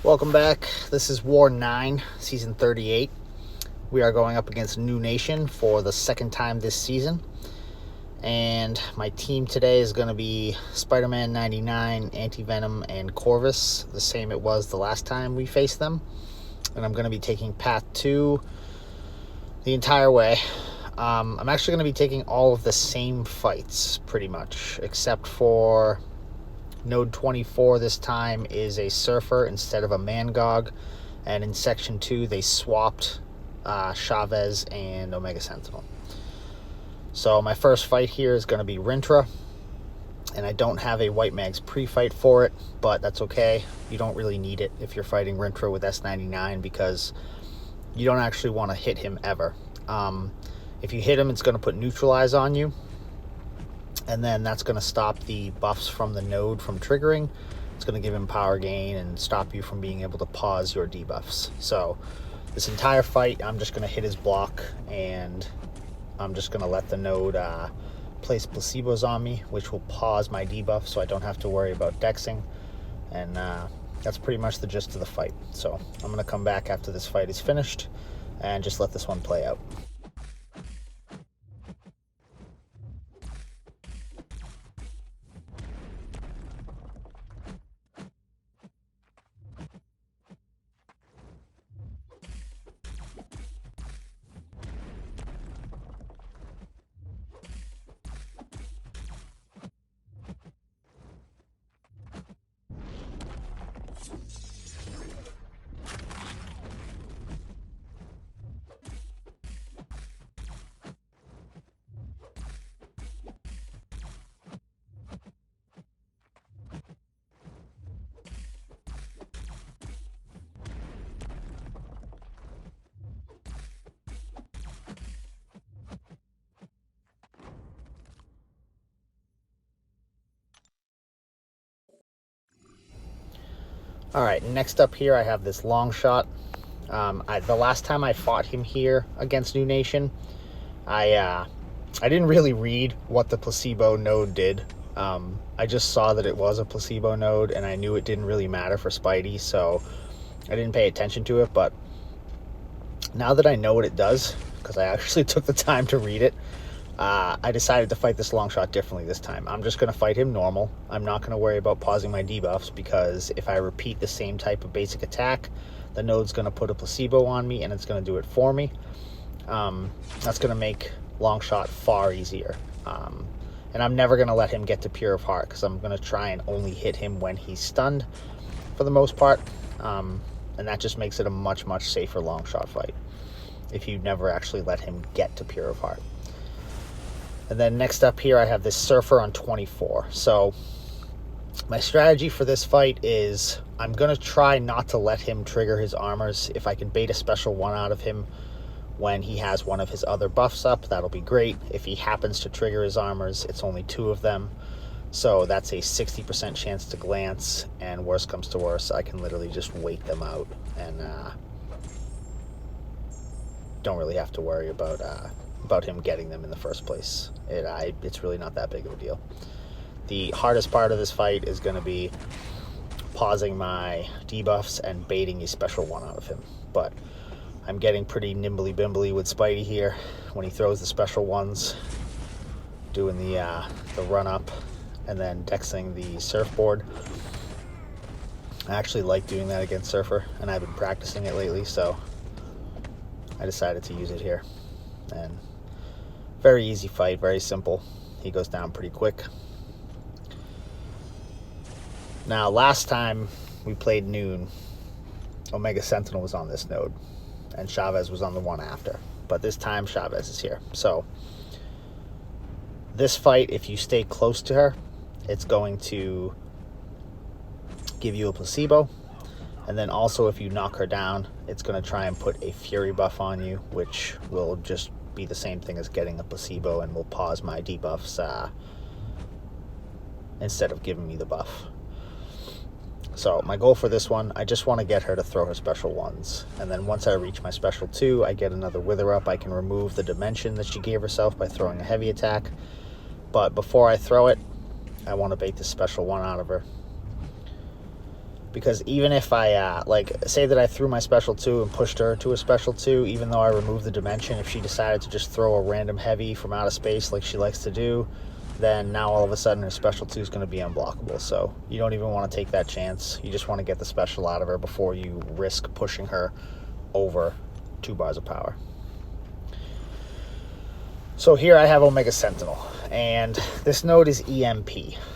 Welcome back. This is War 9, Season 38. We are going up against NewN for the second time this season. And my team today is going to be Spider-Man 99, Anti-Venom, and Corvus, the same it was the last time we faced them. And I'm going to be taking Path 2 the entire way. I'm actually going to be taking all of the same fights, pretty much, except for Node 24 this time is a Surfer instead of a MCOC, and in Section 2 they swapped Chavez and Omega Sentinel. So my first fight here is going to be Rintrah, and I don't have a White Mags pre-fight for it, but that's okay. You don't really need it if you're fighting Rintrah with S99 because you don't actually want to hit him ever. If you hit him, it's going to put Neutralize on you, and then that's going to stop the buffs from the node from triggering. It's going to give him power gain and stop you from being able to pause your debuffs. So this entire fight, I'm just going to hit his block, and I'm just going to let the node place placebos on me, which will pause my debuff so I don't have to worry about dexing. And that's pretty much the gist of the fight. So I'm going to come back after this fight is finished and just let this one play out. All right, next up here I have this Longshot. The last time I fought him here against NewN, I didn't really read what the placebo node did. I just saw that it was a placebo node, and I knew it didn't really matter for Spidey, so I didn't pay attention to it. But now that I know what it does, because I actually took the time to read it, I decided to fight this Longshot differently this time. I'm just going to fight him normal. I'm not going to worry about pausing my debuffs, because if I repeat the same type of basic attack, the node's going to put a placebo on me, and it's going to do it for me. That's going to make Longshot far easier. And I'm never going to let him get to Pure of Heart, because I'm going to try and only hit him when he's stunned for the most part. And that just makes it a much, much safer Longshot fight if you never actually let him get to Pure of Heart. And then next up here, I have this Surfer on 24. So my strategy for this fight is I'm going to try not to let him trigger his armors. If I can bait a special one out of him when he has one of his other buffs up, that'll be great. If he happens to trigger his armors, it's only 2 of them. So that's a 60% chance to glance, and worst comes to worst, I can literally just wait them out and don't really have to worry about him getting them in the first place. It's really not that big of a deal. The hardest part of this fight is going to be pausing my debuffs and baiting a special one out of him. But I'm getting pretty nimbly bimbly with Spidey here when he throws the special ones, doing the run up and then dexing the surfboard. I actually like doing that against Surfer, and I've been practicing it lately, so I decided to use it here. And very easy fight, very simple. He goes down pretty quick. Now, last time we played NewN, Omega Sentinel was on this node, and Chavez was on the one after. But this time, Chavez is here. So this fight, if you stay close to her, it's going to give you a placebo. And then also, if you knock her down, it's going to try and put a Fury buff on you, which will just be the same thing as getting a placebo and will pause my debuffs instead of giving me the buff. So my goal for this one, I just want to get her to throw her special ones. And then once I reach my special 2, I get another Wither Up. I can remove the dimension that she gave herself by throwing a heavy attack. But before I throw it, I want to bait the special one out of her. because even if I, like, say that I threw my special 2 and pushed her to a special 2, even though I removed the dimension, if she decided to just throw a random heavy from out of space like she likes to do, then now all of a sudden her special 2 is going to be unblockable. So you don't even want to take that chance. You just want to get the special out of her before you risk pushing her over 2 bars of power. So here I have Omega Sentinel, and this node is EMP.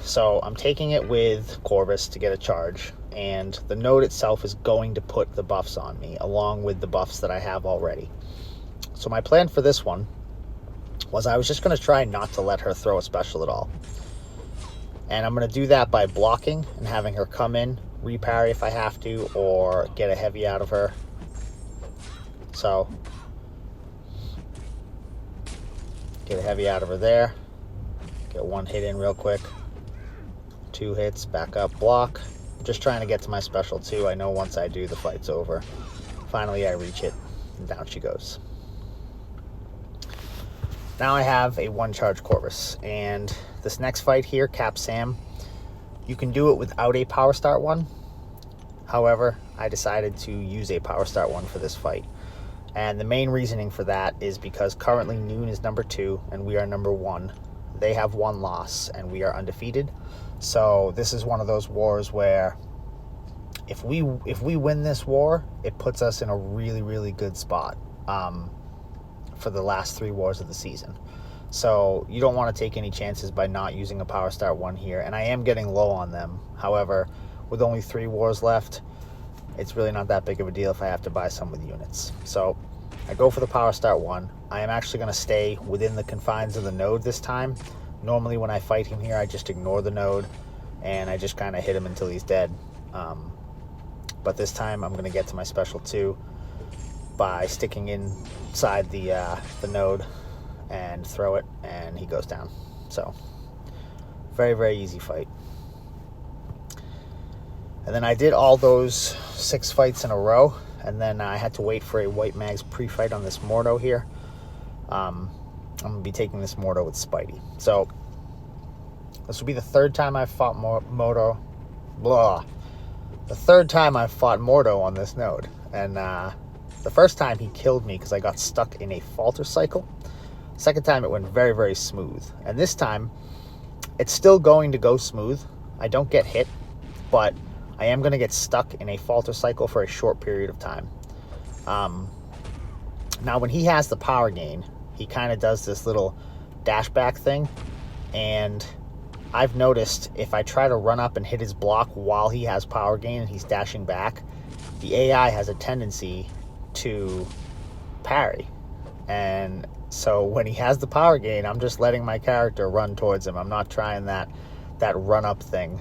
So I'm taking it with Corvus to get a charge, and the node itself is going to put the buffs on me, along with the buffs that I have already. So my plan for this one was I was just going to try not to let her throw a special at all. And I'm going to do that by blocking and having her come in, reparry if I have to, or get a heavy out of her. So get a heavy out of her there. Get 1 hit in real quick. 2 hits, back up, block. I'm just trying to get to my special 2. I know once I do, the fight's over. Finally, I reach it, and down she goes. Now I have a 1-charge Corvus, and this next fight here, CapSam, you can do it without a Power Start 1. However, I decided to use a Power Start 1 for this fight. And the main reasoning for that is because currently NewN is number 2 and we are number 1. They have 1 loss and we are undefeated. So this is one of those wars where if we win this war, it puts us in a really, really good spot for the last 3 wars of the season. So you don't want to take any chances by not using a Power Start 1 here. And I am getting low on them. However, with only 3 wars left, it's really not that big of a deal if I have to buy some with units. So I go for the Power Start 1. I am actually going to stay within the confines of the node this time. Normally when I fight him here, I just ignore the node and I just kind of hit him until he's dead. But this time I'm going to get to my special 2 by sticking inside the node and throw it, and he goes down. So very, very easy fight. And then I did all those 6 fights in a row, and then I had to wait for a White Mag's pre-fight on this Mordo here. I'm going to be taking this Mordo with Spidey. So this will be the 3rd time I've fought Mordo. The 3rd time I've fought Mordo on this node. And the first time he killed me because I got stuck in a falter cycle. Second time it went very, very smooth. And this time it's still going to go smooth. I don't get hit, but I am going to get stuck in a falter cycle for a short period of time. Now when he has the power gain, he kind of does this little dash back thing, and I've noticed if I try to run up and hit his block while he has power gain and he's dashing back, the AI has a tendency to parry. And so when he has the power gain, I'm just letting my character run towards him. I'm not trying that run up thing.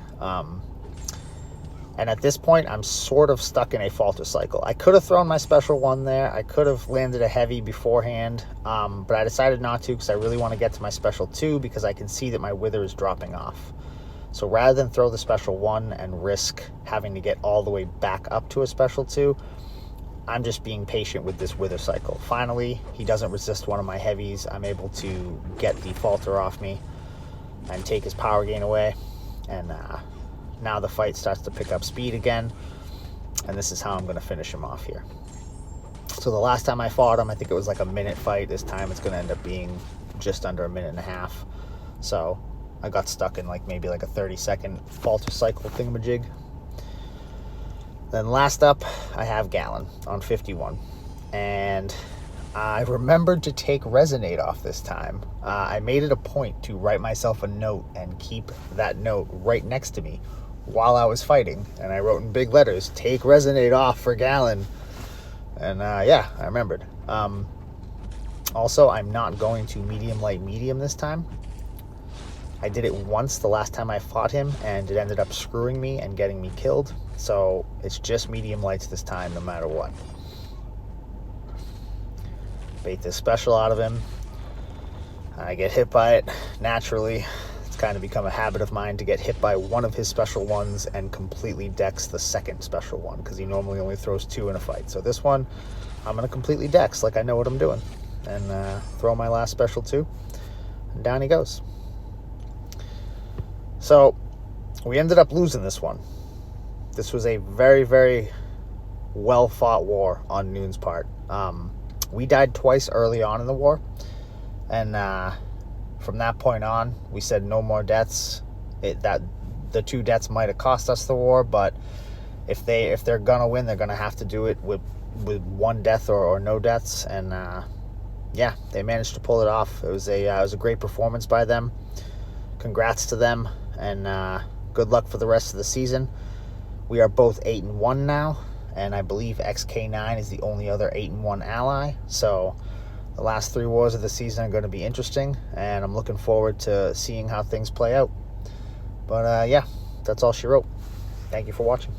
And at this point, I'm sort of stuck in a falter cycle. I could have thrown my special 1 there. I could have landed a heavy beforehand, but I decided not to because I really want to get to my special 2 because I can see that my wither is dropping off. So rather than throw the special 1 and risk having to get all the way back up to a special 2, I'm just being patient with this wither cycle. Finally, he doesn't resist one of my heavies. I'm able to get the falter off me and take his power gain away. And now the fight starts to pick up speed again, and this is how I'm going to finish him off here. So the last time I fought him, I think it was like a minute fight. This time it's going to end up being just under a minute and a half. So I got stuck in maybe a 30-second falter cycle thingamajig. Then last up, I have Galan on 51, and I remembered to take Resonate off this time. I made it a point to write myself a note and keep that note right next to me while I was fighting, and I wrote in big letters, "Take Resonate off for Galan." And yeah, I remembered. Also, I'm not going to medium, light, medium this time. I did it once the last time I fought him, and it ended up screwing me and getting me killed. So it's just medium lights this time, no matter what. Bait this special out of him. I get hit by it naturally. It's kind of become a habit of mine to get hit by one of his special 1s and completely dex the second special 1, because he normally only throws 2 in a fight. So this one, I'm going to completely dex like I know what I'm doing. And throw my last special 2, and down he goes. So we ended up losing this one. this was a very, very well-fought war on NewN's part. We died twice early on in the war, and from that point on, we said no more deaths. That the 2 deaths might have cost us the war, but if they're gonna win, they're gonna have to do it with 1 death or no deaths. And yeah, they managed to pull it off. It was a great performance by them. Congrats to them, and good luck for the rest of the season. We are both 8-1 now, and I believe XK9 is the only other 8-1 ally. So the last 3 wars of the season are going to be interesting, and I'm looking forward to seeing how things play out. But yeah, that's all she wrote. Thank you for watching.